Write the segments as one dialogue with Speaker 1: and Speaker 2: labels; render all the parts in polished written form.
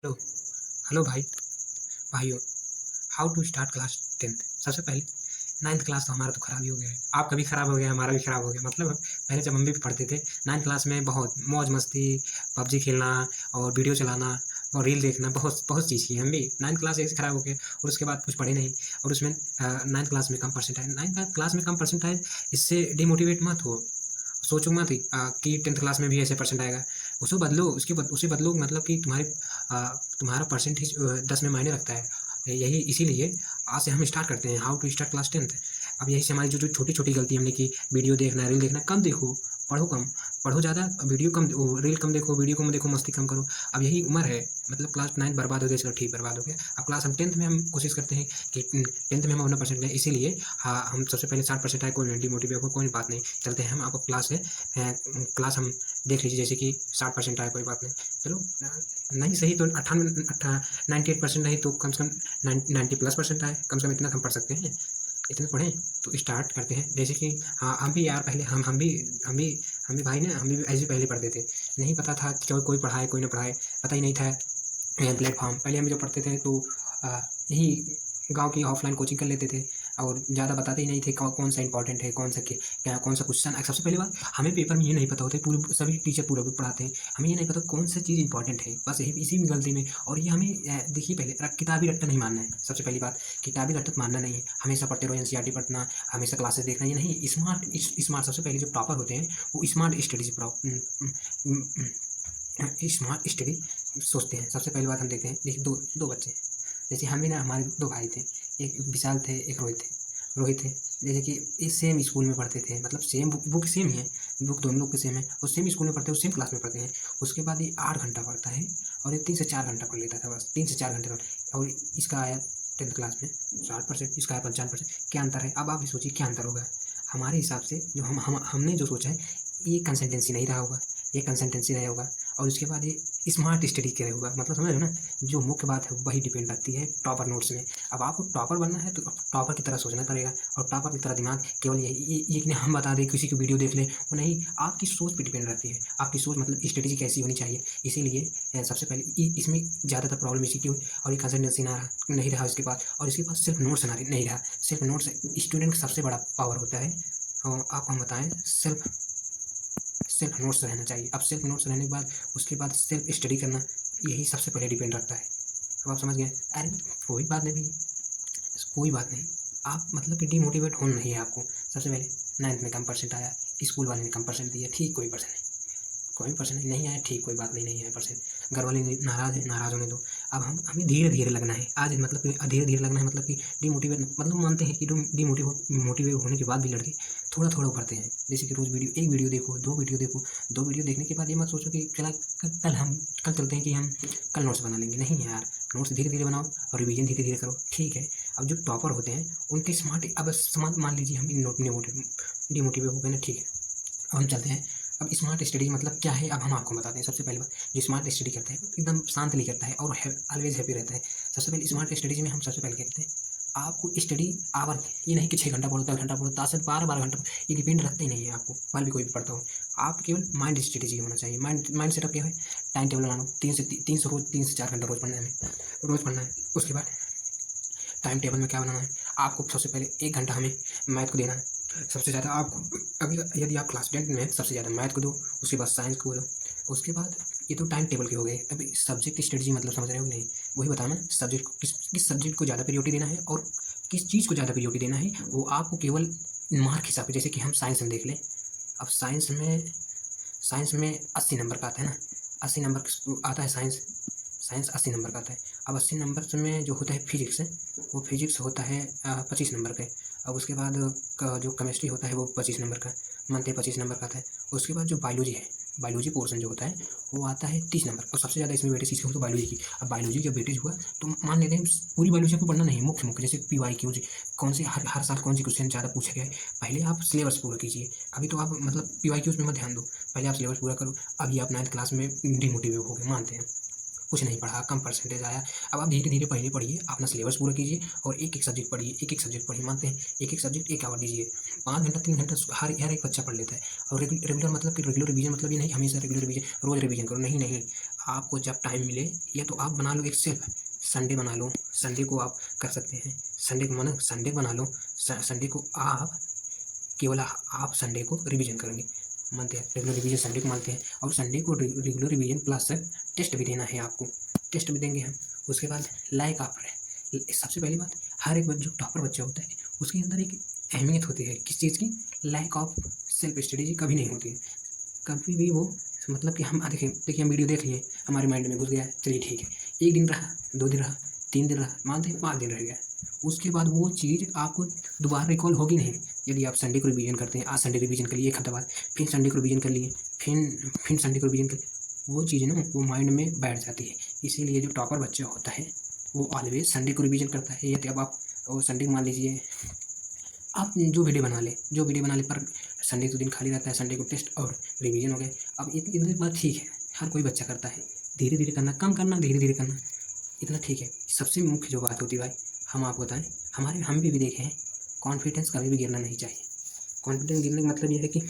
Speaker 1: Hello hello भाइयों। How to start class 10th। सबसे पहले 9th क्लास तो हमारा तो खराब ही हो गया है, आपका भी खराब हो गया, हमारा भी खराब हो गया। मतलब पहले जब हम भी पढ़ते थे 9th क्लास में बहुत मौज मस्ती, पबजी खेलना और वीडियो चलाना और रील देखना, बहुत बहुत चीज़ की हम भी 9th क्लास ऐसे खराब हो गए और उसके बाद कुछ पढ़े नहीं। और उसमें 9th क्लास में कम परसेंट आए, 9th क्लास में कम परसेंट आए, इससे डिमोटिवेट मत हो। सोचो मत कि 10th क्लास में भी ऐसे परसेंट आएगा। उसे बदलो, मतलब कि तुम्हारा परसेंटेज 10 में मायने रखता है। यही इसीलिए आज से हम स्टार्ट करते हैं how to start class 10th। अब यही से हमारी जो जो छोटी छोटी गलती हमने की, वीडियो देखना, रील देखना कम देखो, पढ़ो कम, पढ़ो ज़्यादा, वीडियो कम, रील कम देखो, वीडियो कम देखो, मस्ती कम करो। अब यही उम्र है, मतलब क्लास 9 बर्बाद हो गया, चलो ठीक बर्बाद हो गया। अब क्लास हम 10th में हम कोशिश करते हैं कि 10th में हम अपना परसेंट लें, इसीलिए हाँ हम सबसे पहले 60% आए, कोई डिमोटिवेट हो, कोई बात नहीं, चलते हैं हम आपको क्लास है। क्लास हम देख लीजिए, जैसे कि 60% आए, कोई बात नहीं, चलो नहीं सही तो 98% नहीं तो कम से कम 90+% आए, कम से कम इतना हम पढ़ सकते हैं, इतने पढ़ें। तो स्टार्ट करते हैं, जैसे कि हाँ हम भी यार पहले हम भी भाई ना, हम भी ऐसे पहले पढ़ते थे, नहीं पता था कि कोई पढ़ाए कोई ना पढ़ाए, पता ही नहीं था प्लेटफॉर्म। पहले हम जब पढ़ते थे तो यही गांव की ऑफलाइन कोचिंग कर लेते थे और ज़्यादा बताते ही नहीं थे कौन सा इंपॉर्टेंट है, कौन सा क्या, कौन सा क्वेश्चन। सबसे पहली बात, हमें पेपर में ये नहीं पता होता, पूरे सभी टीचर पूरा पढ़ाते हैं, हमें ये नहीं पता कौन सा चीज़ इंपॉर्टेंट है, बस यही इसी में गलती में। और ये हमें देखिए पहले किताबी रट्टा नहीं मानना है। सबसे पहली बात, किताबी रट्टा मानना नहीं है, हमेशा पढ़ते रहो, एनसीईआरटी पढ़ना, हमेशा क्लासेस देखना, ये नहीं। स्मार्ट सबसे पहले जो टॉपर होते हैं वो स्मार्ट स्टडी से स्मार्ट स्टडी सोचते हैं। सबसे पहली बात हम देखते हैं, देखिए दो दो बच्चे, जैसे हम भी ना, हमारे दो भाई थे, एक विशाल थे, एक रोहित थे। जैसे कि ये सेम स्कूल में पढ़ते थे, मतलब सेम बुक सेम ही है, बुक दोनों लोग के सेम है, और सेम स्कूल में पढ़ते हैं, सेम क्लास में पढ़ते हैं। उसके बाद ये 8 घंटा पढ़ता है और ये 3 से 4 घंटा पढ़ लेता था, बस 3 से 4 घंटे और इसका आया 10th क्लास में 60%, इसका आया 55%। क्या अंतर है, अब आप भी सोचिए क्या अंतर होगा। हमारे हिसाब से जो हमने जो सोचा है, ये कंसिस्टेंसी नहीं रहा होगा, ये कंसिस्टेंसी रहा होगा। और उसके बाद ये स्मार्ट स्टडी करे होगा, मतलब समझ रहे हो ना। जो मुख्य बात है वही डिपेंड रखती है टॉपर नोट्स में। अब आपको टॉपर बनना है तो टॉपर की तरह सोचना पड़ेगा, और टॉपर की तरह दिमाग केवल ये कि हम बता दें, किसी की वीडियो देख लें, वो नहीं, आपकी सोच पे डिपेंड रहती है। आपकी सोच मतलब स्ट्रेटेजी कैसी होनी चाहिए। इसीलिए सबसे पहले इसमें ज़्यादातर प्रॉब्लम इसी की हुई, और ये कंसिस्टेंसी नहीं रहा इसके बाद। और इसके बाद सिर्फ नोट्स नहीं रहा। सिर्फ नोट्स स्टूडेंट का सबसे बड़ा पावर होता है। और आपको हम बताएं, सेल्फ नोट्स रहना चाहिए। अब सेल्फ नोट्स रहने के बाद उसके बाद सेल्फ स्टडी करना, यही सबसे पहले डिपेंड रखता है। अब आप समझ गए। अरे कोई बात नहीं भैया, कोई बात नहीं, आप मतलब कि डिमोटिवेट होना नहीं है आपको। सबसे पहले 9th में कम परसेंट आया, स्कूल वाले ने कम परसेंट दिया, ठीक, कोई परसेंट नहीं, कोई परसेंट नहीं आया, ठीक, कोई बात नहीं, नहीं आया परसेंट, घर वाले नाराज है, नाराज होने दो। अब हमें धीरे धीरे लगना है, आज मतलब कि धीरे धीरे लगना है, मतलब कि डिमोटिवेट, मतलब मानते हैं कि मोटिवेट होने के बाद भी लड़के थोड़ा थोड़ा उभरते हैं। जैसे कि रोज़ एक वीडियो देखो, 2 वीडियो देखो, 2 वीडियो देखने के बाद ये मत सोचो कि चला कल चलते हैं कि हम कल नोट्स बना लेंगे, नहीं यार। नोट्स धीरे धीरे बनाओ और रिवीजन धीरे धीरे करो, ठीक है। अब जो टॉपर होते हैं उनके स्मार्ट, अब स्मार्ट मान लीजिए हम डिमोटिवेट हो गए ना, ठीक है। अब हम चलते हैं, अब स्मार्ट स्टडी मतलब क्या है, अब हम आपको बताते हैं। सबसे पहली बात, जो स्मार्ट स्टडी करता है एकदम शांत नहीं करता है और ऑलवेज हैप्पी रहता है। सबसे पहले स्मार्ट स्टडीज में हम सबसे पहले कहते हैं, आपको स्टडी आवर, ये नहीं कि 6 घंटा पढ़ो, 10 घंटा पढ़ो, 10 से 12 घंटा, ये डिपेंड रखते ही नहीं है आपको, मान भी कोई भी पढ़ता हो। आप केवल माइंड स्टडी होना चाहिए। माइंड सेटअप क्या है, टाइम टेबल बना लो, 3 से 4 घंटा रोज पढ़ना है हमें, रोज पढ़ना है। उसके बाद टाइम टेबल में क्या बनाना है, आपको सबसे पहले 1 घंटा हमें मैथ को देना है, सबसे ज़्यादा आपको। अगर यदि आप क्लास 10 में सबसे ज़्यादा मैथ को दो, उसके बाद साइंस को दो, उसके बाद ये तो टाइम टेबल के हो गए। अभी सब्जेक्ट स्ट्रेटजी मतलब समझ रहे हो कि नहीं, वही बताना सब्जेक्ट को किस सब्जेक्ट को ज़्यादा प्रायोरिटी देना है और किस चीज़ को ज़्यादा प्रायोरिटी देना है, वो आपको केवल मार्क हिसाब से। जैसे कि हम साइंस में देख लें, अब साइंस में 80 नंबर का आता है ना, 80 नंबर आता है साइंस, 80 नंबर का आता है। अब 80 नंबर में जो होता है फिजिक्स है, वो फिजिक्स होता है 25 नंबर का। अब उसके बाद जो केमिस्ट्री होता है वो 25 नंबर का, मानते हैं 25 नंबर का आता है। उसके बाद जो बायोलॉजी है, बायोलॉजी पोर्शन जो होता है वो आता है 30 नंबर, और सबसे ज़्यादा इसमें वेटेज किसकी हो तो बायोलॉजी की। अब बायोलॉजी जब वेटेज हुआ तो मान लेते हैं पूरी बायोलॉजी आपको पढ़ना नहीं है, मुख्य जैसे PYQ कौन से हर साल कौन सी क्वेश्चन ज़्यादा पूछा गया है, पहले आप सिलेबस पूरा कीजिए। अभी तो आप मतलब PYQs में मत ध्यान दो, पहले आप सिलेबस पूरा करो। अभी आप 9th क्लास में डिमोटिवेट हो गए, मानते हैं कुछ नहीं पढ़ा, कम परसेंटेज आया। अब आप धीरे धीरे पहले पढ़िए, अपना सिलेबस पूरा कीजिए और एक एक सब्जेक्ट पढ़िए, एक एक सब्जेक्ट पढ़िए, मानते हैं एक एक सब्जेक्ट 1 आवर दीजिए, 5 घंटा 3 घंटा हर एक बच्चा पढ़ लेता है। और रेगुलर मतलब कि रेगुलर रिवीजन मतलब ये नहीं हमेशा रेगुलर रिवीजन रोज रिवीजन करो, नहीं नहीं। आपको जब टाइम मिले, या तो आप बना लो एक सेल्फ संडे बना लो, संडे को आप कर सकते हैं, संडे को मानो संडे बना लो, संडे को आप केवल आप संडे को रिवीजन करेंगे, मानते हैं रेगुलर रिवीजन संडे को मानते हैं, और संडे को रेगुलर रिवीजन प्लस टेस्ट भी देना है आपको, टेस्ट भी देंगे हम। उसके बाद लाइक आप रहे, सबसे पहली बात, हर एक जो टॉपर बच्चा होता है उसके अंदर एक अहमियत होती है किस चीज़ की, लैक ऑफ सेल्फ स्टडी कभी नहीं होती है, कभी भी वो, मतलब कि हम देखिए हम वीडियो देख लिए, हमारे माइंड में घुस गया, चलिए ठीक है, एक दिन रहा, 2 दिन रहा, 3 दिन रहा, मानते हैं 5 दिन रह गया, उसके बाद वो चीज़ आपको दोबारा रिकॉल होगी नहीं। यदि आप संडे को रिवीजन करते हैं, आज संडे रिवीजन कर लिए, एक हफ्ते बाद फिर संडे को रिवीजन कर लिए, फिर संडे को रिवीजन कर, वो चीज़ ना वो माइंड में बैठ जाती है। इसीलिए जो टॉपर बच्चा होता है वो ऑलवेज संडे को रिवीजन करता है। यदि अब आप संडे को मान लीजिए आप जो वीडियो बना ले पर संडे तो दिन खाली रहता है, संडे को टेस्ट और रिवीजन हो गए। अब इतनी बात ठीक है, हर कोई बच्चा करता है, धीरे धीरे करना, कम करना, धीरे धीरे करना, इतना ठीक है। सबसे मुख्य जो बात होती है भाई, हम आपको बताएं, हम भी देखे हैं, कॉन्फिडेंस कभी भी गिरना नहीं चाहिए। कॉन्फिडेंस गिरने का मतलब ये है कि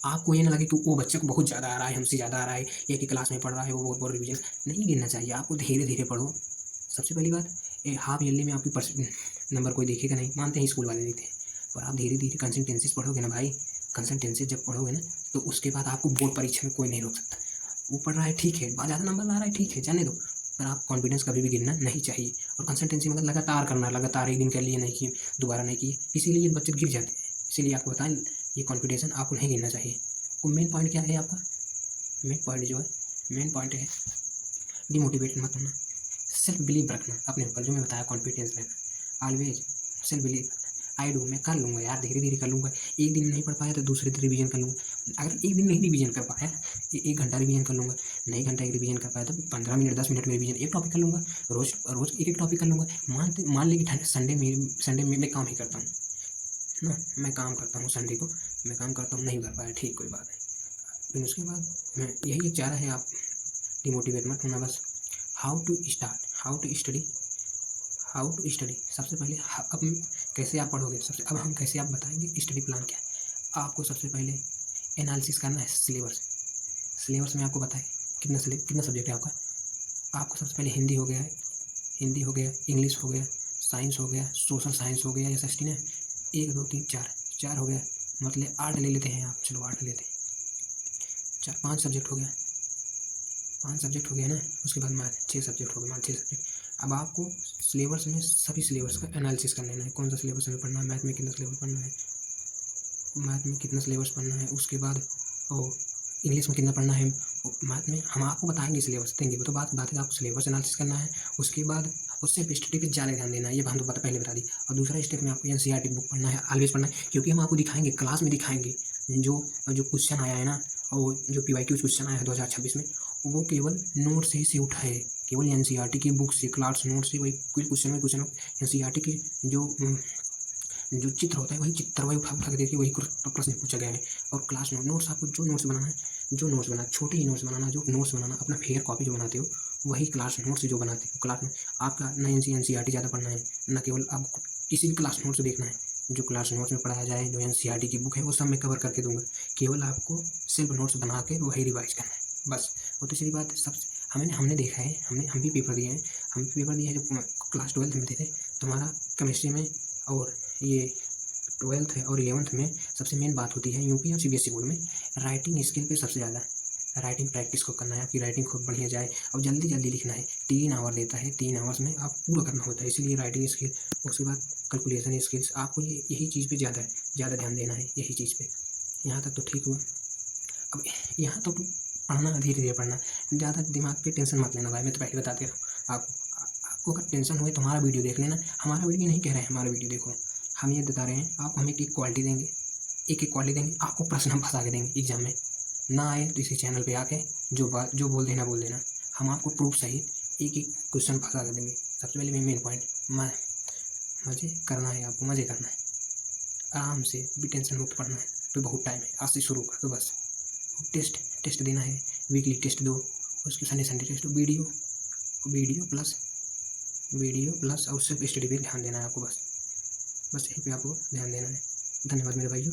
Speaker 1: आपको ये ना लगे कि वो बच्चे को बहुत ज़्यादा आ रहा है, हमसे ज़्यादा आ रहा है, एक ही क्लास में पढ़ रहा है, वो बहुत रिवीजन नहीं गिरना चाहिए। आपको धीरे धीरे पढ़ो। सबसे पहली बात, हाफ ईयरली में आपकी नंबर कोई देखेगा नहीं, मानते हैं स्कूल वाले देते हैं, और आप धीरे धीरे कंसिस्टेंसीज पढ़ोगे ना भाई, कंसिस्टेंसीज जब पढ़ोगे ना तो उसके बाद आपको बोर्ड परीक्षा में कोई नहीं रोक सकता। वो पढ़ रहा है ठीक है, ज़्यादा नंबर ला रहा है ठीक है, जाने दो, पर आप कॉन्फिडेंस कभी भी गिरना नहीं चाहिए। और कंसिस्टेंसी मतलब लगातार करना, लगातार एक दिन कर लिए नहीं किए, दोबारा नहीं किए, इसीलिए ये बच्चे गिर जाते हैं। इसीलिए आपको बताएं, ये कॉन्फिडेंस आपको नहीं गिरना चाहिए। वो मेन पॉइंट क्या है आपका, मेन पॉइंट जो है, मेन पॉइंट है डिमोटिवेट मत होना, सेल्फ बिलीव रखना अपने ऊपर, जो मैं बताया कॉन्फिडेंस रहना, always self believe, I do, मैं कर लूँगा यार, धीरे धीरे कर लूँगा, एक दिन नहीं पढ़ पाया तो दूसरे दिन रिवीजन कर लूँगा, अगर एक दिन नहीं रिवीजन कर पाया, 1 घंटा रिवीजन कर लूँगा, नहीं घंटा एक रिवीजन कर पाया तो 15 मिनट 10 मिनट में रिवीजन एक टॉपिक कर लूँगा, रोज रोज एक टॉपिक कर लूँगा। मान ली कि संडे में मैं काम ही करता हूँ ना, मैं काम करता हूँ संडे को, मैं काम करता हूँ, नहीं कर पाया ठीक, कोई बात नहीं। फिर उसके बाद मैं यही चाह रहा है, आप डिमोटिवेट मत होना बस। How to start, how to study, how to study, सबसे पहले अब कैसे आप पढ़ोगे, अब हम कैसे आप बताएंगे स्टडी प्लान क्या है। आपको सबसे पहले एनालिसिस करना है सिलेबस, सिलेबस में आपको बताए कितना सब्जेक्ट है आपका। आपको सबसे पहले हिंदी हो गया, इंग्लिश हो गया, साइंस हो गया, सोशल साइंस हो गया, SST ने 1 2 3 4 हो गया, मतलब 8 ले लेते हैं आप, चलो 8 लेते हैं, 5 सब्जेक्ट हो गया, 5 सब्जेक्ट हो गया ना। उसके बाद मैथ 6 सब्जेक्ट हो गए, मैथ 6 सब्जेक्ट। अब आपको सिलेबस में सभी सिलेबस का एनालिसिस कर लेना है, कौन सा सिलेबस हमें पढ़ना है, मैथ में कितना सिलेबस पढ़ना है, उसके बाद और इंग्लिश में कितना पढ़ना है, मैथ में हम आपको बताएंगे, सिलेबस देंगे, वो तो बात है, आपको सिलेबस एनालिसिस करना है। उसके बाद उससे स्टडी पे ज़्यादा ध्यान देना है, ये हम तो पहले बता दी। और दूसरा स्टेप में आपको NCERT बुक पढ़ना है, ऑलवेज पढ़ना है, क्योंकि हम आपको दिखाएंगे, क्लास में दिखाएंगे जो क्वेश्चन आया है ना, और जो PYQ क्वेश्चन आया है 2026 में, वो केवल नोट से उठा है, केवल NCERT की बुक से, क्लास नोट से, वही क्वेश्चन NCERT के जो चित्र होता है वही चित्र वही उठा के देखिए, वही प्रश्न पूछा गया है। और क्लास नोट्स आपको जो नोट्स बनाना, छोटे ही नोट्स बनाना, जो नोट्स बनाना अपना फेयर कॉपी जो बनाते हो, वही क्लास नोट्स जो बनाते हो, क्लास में आपका ना NCERT ज़्यादा पढ़ना है, ना केवल आपको किसी भी क्लास नोट्स देखना है, जो क्लास नोट्स में पढ़ाया जाए, जो NCERT की बुक है वो सब मैं कवर करके दूंगा, केवल आपको सिर्फ नोट्स बना के वही रिवाइज करना है बस। और दूसरी बात, सबसे हमने देखा है, हम भी पेपर दिए हैं, जब क्लास 12 में थे तो हमारा केमिस्ट्री में, और ये 12th है और 11th में सबसे मेन बात होती है UP और CBSE बोर्ड में, राइटिंग स्किल पे सबसे ज़्यादा राइटिंग प्रैक्टिस को करना है, आपकी राइटिंग खूब बढ़िया जाए, और जल्दी जल्दी लिखना है। 3 आवर देता है, 3 आवर्स में आप पूरा करना होता है, इसीलिए राइटिंग स्किल, उसके बाद कैलकुलेशन स्किल्स, आपको यही चीज़ पे ज़्यादा ध्यान देना है, यही चीज़ पे। यहाँ तक तो ठीक हुआ। अब यहाँ तो पढ़ना, धीरे धीरे पढ़ना, ज़्यादा दिमाग पे टेंशन मत लेना भाई, मैं तो पहले बता दे रहा हूँ आपको अगर टेंशन हुए तो हमारा वीडियो देख लेना, हमारा वीडियो नहीं कह रहे हैं, हमारा वीडियो देखो, हम ये बता रहे हैं आपको, हम एक क्वालिटी देंगे, एक क्वालिटी देंगे आपको, प्रश्न हम फंसा के देंगे एग्जाम में, ना आए तो इसी चैनल पे आके जो बोल देना, हम आपको प्रूफ सहित एक क्वेश्चन फंसा कर देंगे। सबसे पहले मेन पॉइंट, मज़े करना है, आपको मज़े करना है, आराम से भी टेंशन मुक्त पढ़ना है, तो बहुत टाइम है, आज से शुरू कर दो बस। टेस्ट देना है, वीकली टेस्ट दो, उसके संडे टेस्ट, वीडियो प्लस और सिर्फ स्टडी पे ध्यान देना है आपको, बस यहीं पे आपको ध्यान देना है। धन्यवाद मेरे भाइयों।